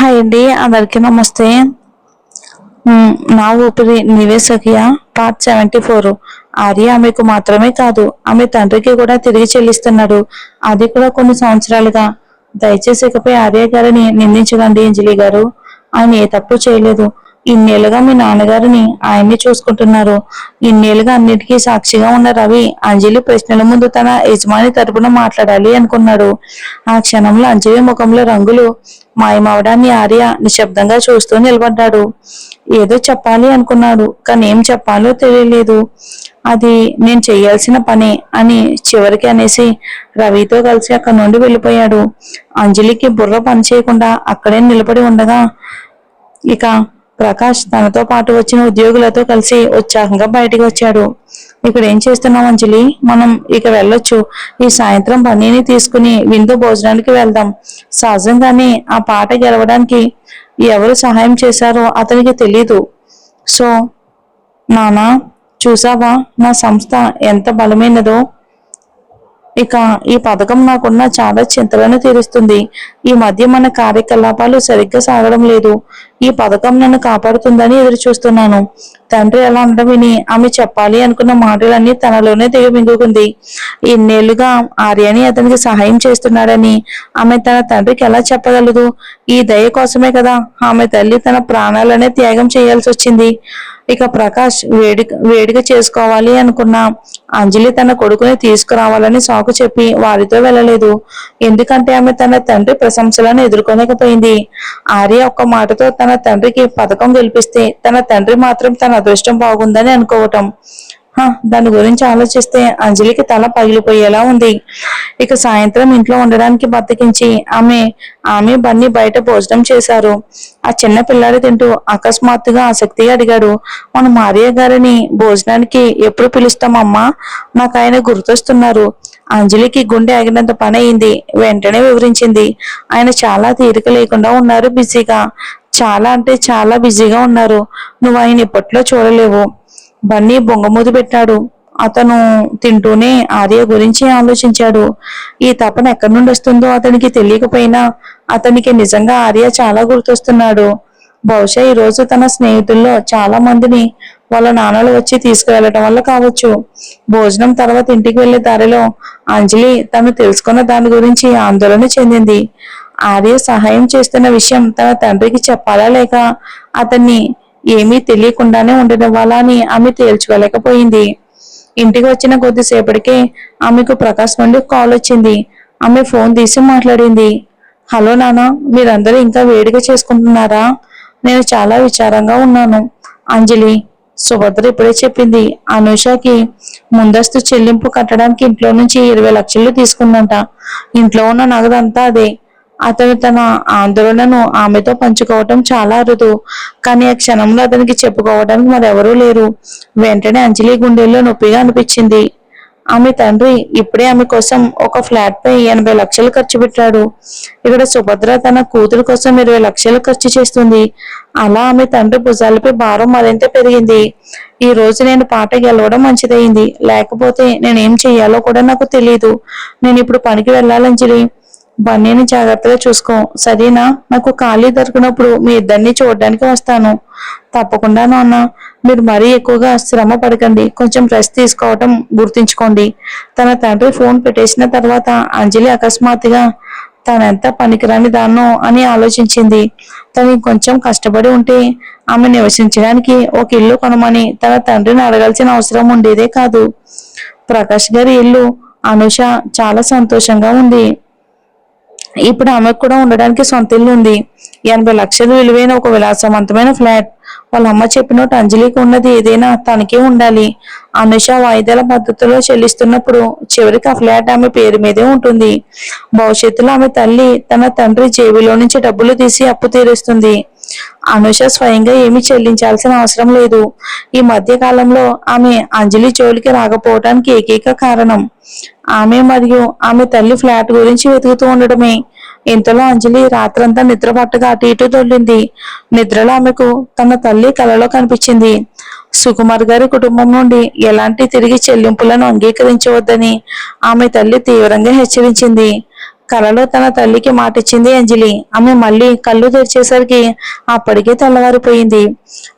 Hi అండి, అందరికీ నమస్తే. నా ఊపిరి నీవే సఖియా పార్ట్ 74. ఆర్య ఆమెకు మాత్రమే కాదు, ఆమె తండ్రికి కూడా తిరిగి చెల్లిస్తున్నాడు. అది కూడా కొన్ని సంవత్సరాలుగా. దయచేసి ఇకపై ఆర్య గారిని నిందించకండి అంజలి గారు. ఆయన ఏ తప్పు చేయలేదు. ఇన్నేళ్లుగా మీ నాన్నగారిని ఆయన్ని చూసుకుంటున్నారు. ఇన్నేళ్లుగా అన్నిటికీ సాక్షిగా ఉన్న రవి అంజలి ప్రశ్నల ముందు తన యజమాని తరపున మాట్లాడాలి అనుకున్నాడు. ఆ క్షణంలో అంజలి ముఖంలో రంగులు మాయమవడాన్ని ఆర్య నిశ్శబ్దంగా చూస్తూ నిలబడ్డాడు. ఏదో చెప్పాలి అనుకున్నాడు, కానీ ఏం చెప్పాలో తెలియలేదు. అది నేను చెయ్యాల్సిన పని అని చివరికి అనేసి రవితో కలిసి అక్కడి నుండి వెళ్ళిపోయాడు. అంజలికి బుర్ర పని చేయకుండా అక్కడే నిలబడి ఉండగా ఇక ప్రకాష్ తనతో పాటు వచ్చిన ఉద్యోగులతో కలిసి ఉత్సాహంగా బయటికి వచ్చాడు. ఇక్కడ ఏం చేస్తున్నాం అంజలి? మనం ఇక వెళ్ళొచ్చు. ఈ సాయంత్రం పన్నీని తీసుకుని విందు భోజనానికి వెళ్దాం. సహజంగానే ఆ పాట గెలవడానికి ఎవరు సహాయం చేశారో అతనికి తెలీదు. సో నానా, చూసావా నా సంస్థ ఎంత బలమైనదో? ఇక ఈ పథకం నాకున్న చాలా చింతలను తీరుస్తుంది. ఈ మధ్య మన కార్యకలాపాలు సరిగ్గా సాగడం లేదు. ఈ పథకం నన్ను కాపాడుతుందని ఎదురు చూస్తున్నాను. తండ్రి ఎలా ఉండడం విని ఆమె చెప్పాలి అనుకున్న మాటలన్నీ తనలోనే దిగమింగుకుంది. ఇన్నేళ్లుగా ఆర్యని అతనికి సహాయం చేస్తున్నాడని ఆమె తన తండ్రికి ఎలా చెప్పగలదు? ఈ దయ కోసమే కదా ఆమె తల్లి తన ప్రాణాలనే త్యాగం చేయాల్సి వచ్చింది. ఇక ప్రకాష్ వేడిక చేసుకోవాలి అనుకున్న అంజలి తన కొడుకుని తీసుకురావాలని సాకు చెప్పి వారితో వెళ్ళలేదు. ఎందుకంటే ఆమె తన తండ్రి ప్రశంసలను ఎదుర్కోలేకపోయింది. ఆర్య ఒక్క మాటతో తన తండ్రికి పథకం గెలిపిస్తే తన తండ్రి మాత్రం తన అదృష్టం బాగుందని అనుకోవటం. దాని గురించి ఆలోచిస్తే అంజలికి తల పగిలిపోయేలా ఉంది. ఇక సాయంత్రం ఇంట్లో ఉండడానికి బద్దకించి ఆమె బన్నీ బయట భోజనం చేశారు. ఆ చిన్న పిల్లాడి తింటూ అకస్మాత్తుగా ఆసక్తిగా అడిగాడు, మనం ఆర్య గారిని భోజనానికి ఎప్పుడు పిలుస్తామమ్మా? నాకు ఆయన గుర్తొస్తున్నారు. అంజలికి గుండె ఆగినంత పని అయింది. వెంటనే వివరించింది. ఆయన చాలా తీరిక లేకుండా ఉన్నారు, బిజీగా. చాలా అంటే చాలా బిజీగా ఉన్నారు. నువ్వు ఆయన ఇప్పట్లో చూడలేవు. బన్నీ బొంగమూతి పెట్టాడు. అతను తింటూనే ఆర్య గురించి ఆలోచించాడు. ఈ తపన ఎక్కడి నుండి వస్తుందో అతనికి తెలియకపోయినా అతనికి నిజంగా ఆర్య చాలా గుర్తొస్తున్నాడు. బహుశా ఈ రోజు తన స్నేహితుల్లో చాలా మందిని వాళ్ళ నాన్నలు వచ్చి తీసుకువెళ్ళటం వల్ల కావచ్చు. భోజనం తర్వాత ఇంటికి వెళ్లే దారిలో అంజలి తను తెలుసుకున్న దాని గురించి ఆందోళన చెందింది. ఆర్య సహాయం చేస్తున్న విషయం తన తండ్రికి చెప్పాలా లేక అతన్ని ఏమీ తెలియకుండానే ఉండనివ్వాలా అని ఆమె తేల్చుకోలేకపోయింది. ఇంటికి వచ్చిన కొద్దిసేపటికే ఆమెకు ప్రకాష్ నుండి కాల్ వచ్చింది. ఆమె ఫోన్ తీసి మాట్లాడింది. హలో నాన్న, మీరందరూ ఇంకా వేడిక చేసుకుంటున్నారా? నేను చాలా విచారంగా ఉన్నాను. అంజలి, సుభద్ర ఇప్పుడే చెప్పింది. అనూషకి ముందస్తు చెల్లింపు కట్టడానికి ఇంట్లో నుంచి 20 లక్షలు తీసుకుందంట. ఇంట్లో ఉన్న నగదంతా అదే. అతను తన ఆందోళనను ఆమెతో పంచుకోవటం చాలా అరుదు, కానీ ఆ క్షణంలో అతనికి చెప్పుకోవడానికి మరెవరూ లేరు. వెంటనే అంజలి గుండెల్లో నొప్పిగా అనిపించింది. ఆమె తండ్రి ఇప్పుడే ఆమె కోసం ఒక ఫ్లాట్ పై 80 లక్షలు ఖర్చు పెట్టాడు. ఇక్కడ సుభద్ర తన కూతురు కోసం 20 లక్షలు ఖర్చు చేస్తుంది. అలా ఆమె తండ్రి భుజాలపై భారం మరింత పెరిగింది. ఈ రోజు నేను పాట గెలవడం మంచిదైంది. లేకపోతే నేనేం చెయ్యాలో కూడా నాకు తెలియదు. నేను ఇప్పుడు పనికి వెళ్ళాలంజలి. బన్నీని జాగ్రత్తగా చూసుకో, సరేనా? నాకు ఖాళీ దొరికినప్పుడు మీ ఇద్దరిని చూడడానికి వస్తాను. తప్పకుండా నాన్న. మీరు మరీ ఎక్కువగా శ్రమ పడకండి. కొంచెం రెస్ట్ తీసుకోవటం గుర్తుంచుకోండి. తన తండ్రి ఫోన్ పెట్టేసిన తర్వాత అంజలి అకస్మాత్తుగా తనెంత పనికిరాని దాన్నో అని ఆలోచించింది. తను కొంచెం కష్టపడి ఉంటే ఆమె నివసించడానికి ఒక ఇల్లు కొనమని తన తండ్రిని అడగాల్సిన అవసరం ఉండేదే కాదు. ప్రకాష్ గారి ఇల్లు అనూష చాలా సంతోషంగా ఉంది. ఇప్పుడు ఆమెకు కూడా ఉండడానికి సొంత ఇల్లు ఉంది. 80 లక్షలు విలువైన ఒక విలాసవంతమైన ఫ్లాట్. వాళ్ళ అమ్మ చెప్పినట్టు అంజలికి ఉన్నది ఏదైనా తనకే ఉండాలి. అనుష వాయిదాల పద్ధతిలో చెల్లిస్తున్నప్పుడు చివరికి ఆ ఫ్లాట్ ఆమె పేరు మీదే ఉంటుంది. భవిష్యత్తులో ఆమె తల్లి తన తండ్రి జేబులో నుంచి డబ్బులు తీసి అప్పు తీరుస్తుంది. అనుష స్వయంగా ఏమీ చెల్లించాల్సిన అవసరం లేదు. ఈ మధ్య కాలంలో ఆమె అంజలి జోలికి రాకపోవటానికి ఏకైక కారణం ఆమె మరియు ఆమె తల్లి ఫ్లాట్ గురించి వెతుకుతూ ఉండడమే. ఇంతలో అంజలి రాత్రంతా నిద్ర పట్టగా అటు ఇటు దొల్లింది. నిద్రలో ఆమెకు తన తల్లి కలలో కనిపించింది. సుకుమార్ గారి కుటుంబం నుండి ఎలాంటి తిరిగి చెల్లింపులను అంగీకరించవద్దని ఆమె తల్లి తీవ్రంగా హెచ్చరించింది. కలలో తన తల్లికి మాటిచ్చింది అంజలి. ఆమె మళ్ళీ కళ్ళు తెరిచేసరికి అప్పటికే తెల్లవారిపోయింది.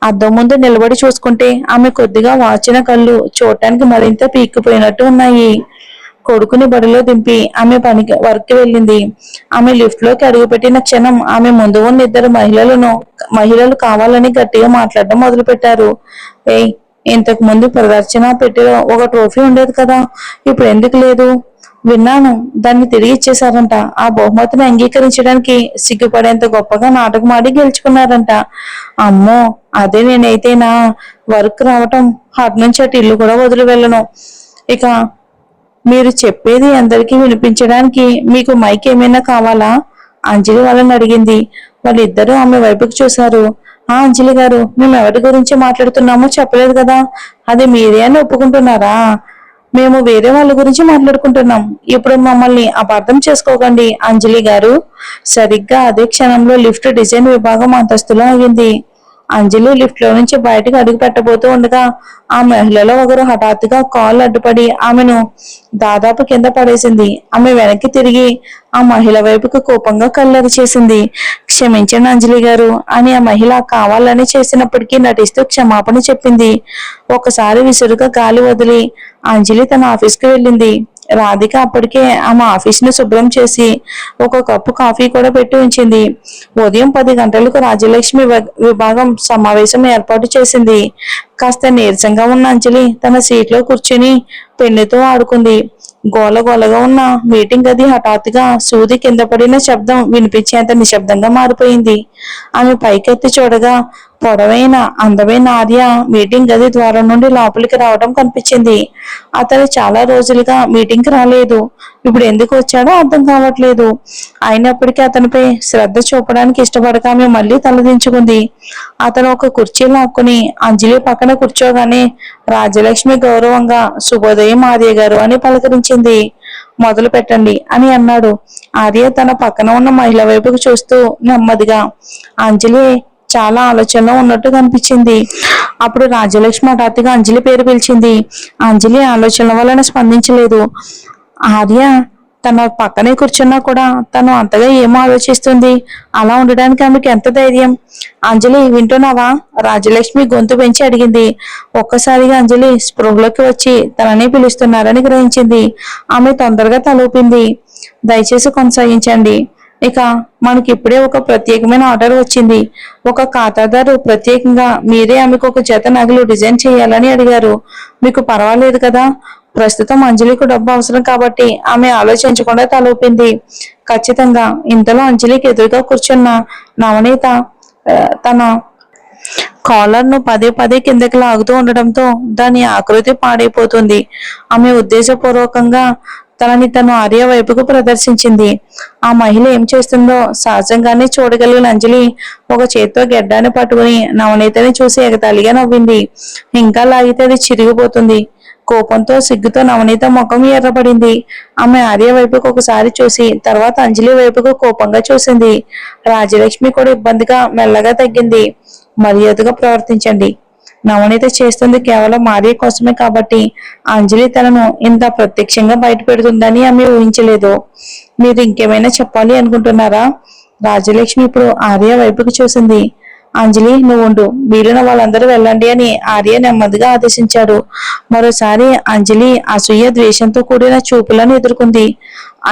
అద్దం ముందు నిలబడి చూసుకుంటే ఆమె కొద్దిగా వాచిన కళ్ళు చూడటానికి మరింత పీక్కుపోయినట్టు ఉన్నాయి. కొడుకుని బడిలో దింపి ఆమె పనికి వర్క్ వెళ్ళింది. ఆమె లిఫ్ట్ లోకి అడుగుపెట్టిన క్షణం ఆమె ముందు ఉన్న ఇద్దరు మహిళలు కావాలని గట్టిగా మాట్లాడడం మొదలు పెట్టారు. ఏయ్, ఇంతకు ముందు ప్రదర్శన పెట్టిలో ఒక ట్రోఫీ ఉండేది కదా, ఇప్పుడు ఎందుకు లేదు? విన్నాను, దాన్ని తిరిగి ఇచ్చేశారంట. ఆ బహుమతిని అంగీకరించడానికి సిగ్గుపడేంత గొప్పగా నాటకం ఆడి గెలుచుకున్నారంట. అమ్మో, అదే నేనైతేనా వర్క్ రావటం అటు నుంచి అటు ఇల్లు కూడా వదిలి వెళ్ళను. ఇక మీరు చెప్పేది అందరికీ వినిపించడానికి మీకు మైక్ ఏమైనా కావాలా? అంజలి వాళ్ళని అడిగింది. వాళ్ళిద్దరూ ఆమె వైపుకు చూశారు. అంజలి గారు, మేము ఎవరి గురించి మాట్లాడుతున్నామో చెప్పలేదు కదా, అది మీరే అని ఒప్పుకుంటున్నారా? మేము వేరే వాళ్ళ గురించి మాట్లాడుకుంటున్నాం. ఇప్పుడు మమ్మల్ని అపార్థం చేసుకోకండి అంజలి గారు. సరిగ్గా అదే క్షణంలో లిఫ్ట్ డిజైన్ విభాగం అంతస్తులో ఆగింది. అంజలి లిఫ్ట్ లో నుంచి బయటకు అడుగు పెట్టబోతూ ఉండగా ఆ మహిళలో ఒకరు హఠాత్తుగా కాల్ అడ్డుపడి ఆమెను దాదాపు కింద పడేసింది. ఆమె వెనక్కి తిరిగి ఆ మహిళ వైపుకు కోపంగా కళ్ళెరి చేసింది. క్షమించండి అంజలి గారు అని ఆ మహిళ కావాలని చేసినప్పటికీ నటిస్తూ క్షమాపణ చెప్పింది. ఒకసారి విసురుగా గాలి వదిలి అంజలి తన ఆఫీస్కి వెళ్ళింది. రాధిక అప్పటికే ఆమె ఆఫీస్ ని శుభ్రం చేసి ఒక కప్పు కాఫీ కూడా పెట్టి ఉంచింది. ఉదయం 10 గంటలకు రాజ్యలక్ష్మి విభాగం సమావేశం ఏర్పాటు చేసింది. కాస్త నీరసంగా ఉన్న అంజలి తన సీట్లో కూర్చుని పెన్నుతో ఆడుకుంది. గోలగోలగా ఉన్న మీటింగ్ గది హఠాత్తుగా సూది కింద పడిన శబ్దం వినిపించేంత నిశ్శబ్దంగా మారిపోయింది. ఆమె పైకెత్తి చూడగా పొడవైన అందమైన ఆర్య మీటింగ్ గది ద్వారం నుండి లోపలికి రావడం కనిపించింది. అతను చాలా రోజులుగా మీటింగ్ కి రాలేదు. ఇప్పుడు ఎందుకు వచ్చాడో అర్థం కావట్లేదు. అయినప్పటికీ అతనిపై శ్రద్ధ చూపడానికి ఇష్టపడక ఆమె మళ్ళీ తలదించుకుంది. అతను ఒక కుర్చీ లాక్కుని అంజలి పక్కన కూర్చోగానే రాజ్యలక్ష్మి గౌరవంగా శుభోదయం ఆర్య గారు అని పలకరించింది. మొదలు పెట్టండి అని అన్నాడు. ఆర్య తన పక్కన ఉన్న మహిళ వైపుకు చూస్తూ నెమ్మదిగా. అంజలి చాలా ఆలోచనలో ఉన్నట్టు కనిపించింది. అప్పుడు రాజ్యలక్ష్మి హఠాత్తుగా అంజలి పేరు పిలిచింది. అంజలి ఆలోచనల వలన స్పందించలేదు. ఆర్య తన పక్కనే కూర్చున్నా కూడా తను అంతగా ఏమో ఆలోచిస్తుంది. అలా ఉండడానికి ఆమెకి ఎంత ధైర్యం? అంజలి, వింటున్నావా? రాజ్యలక్ష్మి గొంతు పెంచి అడిగింది. ఒక్కసారిగా అంజలి స్పృహలోకి వచ్చి తనని పిలుస్తున్నారని గ్రహించింది. ఆమె తొందరగా తలూపింది. దయచేసి కొనసాగించండి. ఇక మనకి ఇప్పుడే ఒక ప్రత్యేకమైన ఆర్డర్ వచ్చింది. ఒక ఖాతాదారు ప్రత్యేకంగా మీరే ఆమెకు ఒక జత నగలు డిజైన్ చేయాలని అడిగారు. మీకు పర్వాలేదు కదా? ప్రస్తుతం అంజలికి డబ్బు అవసరం కాబట్టి ఆమె ఆలోచించకుండా తలూపింది. ఖచ్చితంగా. ఇంతలో అంజలికి ఎదురుగా కూర్చున్న నవనీత తన కాలర్ ను పదే పదే కిందకి లాగుతూ ఉండడంతో దాని ఆకృతి పాడైపోతుంది. ఆమె ఉద్దేశపూర్వకంగా తనని తను ఆర్య వైపుకు ప్రదర్శించింది. ఆ మహిళ ఏం చేస్తుందో సహజంగానే చూడగలిగిన అంజలి ఒక చేత్తో గెడ్డాన్ని పట్టుకుని నవనీతని చూసి ఎగతాళిగా నవ్వింది. ఇంకా లాగితే అది చిరిగిపోతుంది. కోపంతో సిగ్గుతో నవనీత ముఖం ఎర్రబడింది. ఆమె ఆర్య వైపుకు ఒకసారి చూసి తర్వాత అంజలి వైపుకు కోపంగా చూసింది. రాజ్యలక్ష్మి కూడా ఇబ్బందిగా మెల్లగా తగ్గింది. మర్యాదగా ప్రవర్తించండి. నవనీత చేస్తుంది కేవలం ఆర్య కోసమే కాబట్టి అంజలి తనను ఇంత ప్రత్యక్షంగా బయట పెడుతుందని ఆమె ఊహించలేదు. మీరు ఇంకేమైనా చెప్పాలి అనుకుంటున్నారా? రాజ్యలక్ష్మి ఇప్పుడు ఆర్య వైపుకు చూసింది. అంజలి, నువ్వుండు, మిగిలిన వాళ్ళందరూ వెళ్ళండి అని ఆర్య నెమ్మదిగా ఆదేశించాడు. మరోసారి అంజలి అసూయ ద్వేషంతో కూడిన చూపులను ఎదుర్కొంది.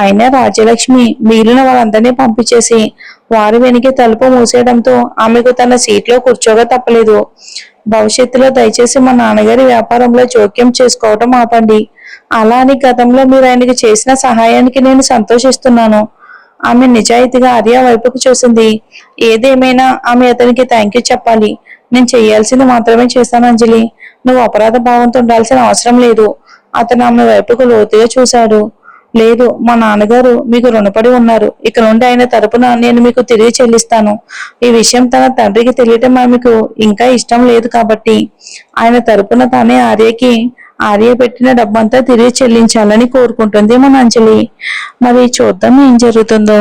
అయినా రాజ్యలక్ష్మి మిగిలిన వాళ్ళందరినీ పంపించేసి వారి వెనక తలుపు మూసేయడంతో ఆమెకు తన సీట్లో కూర్చోగా తప్పలేదు. భవిష్యత్తులో దయచేసి మా నాన్నగారి వ్యాపారంలో జోక్యం చేసుకోవటం ఆపండి. అలా అని గతంలో మీరు ఆయనకి చేసిన సహాయానికి నేను సంతోషిస్తున్నాను. ఆమె నిజాయితీగా ఆర్య వైపుకు చూసింది. ఏదేమైనా ఆమె అతనికి థ్యాంక్ యూ చెప్పాలి. నేను చేయాల్సింది మాత్రమే చేశాను అంజలి. నువ్వు అపరాధ భావంతో ఉండాల్సిన అవసరం లేదు. అతను ఆమె వైపుకు లోతుగా చూశాడు. లేదు, మా నాన్నగారు మీకు రుణపడి ఉన్నారు. ఇక నుండి ఆయన తరపున నేను మీకు తిరిగి చెల్లిస్తాను. ఈ విషయం తన తండ్రికి తెలియటం ఆమెకు ఇంకా ఇష్టం లేదు కాబట్టి ఆయన తరపున తానే ఆర్య పెట్టిన డబ్బంతా తిరిగి చెల్లించాలని కోరుకుంటుంది మన అంజలి. మరి చూద్దాం ఏం జరుగుతుందో.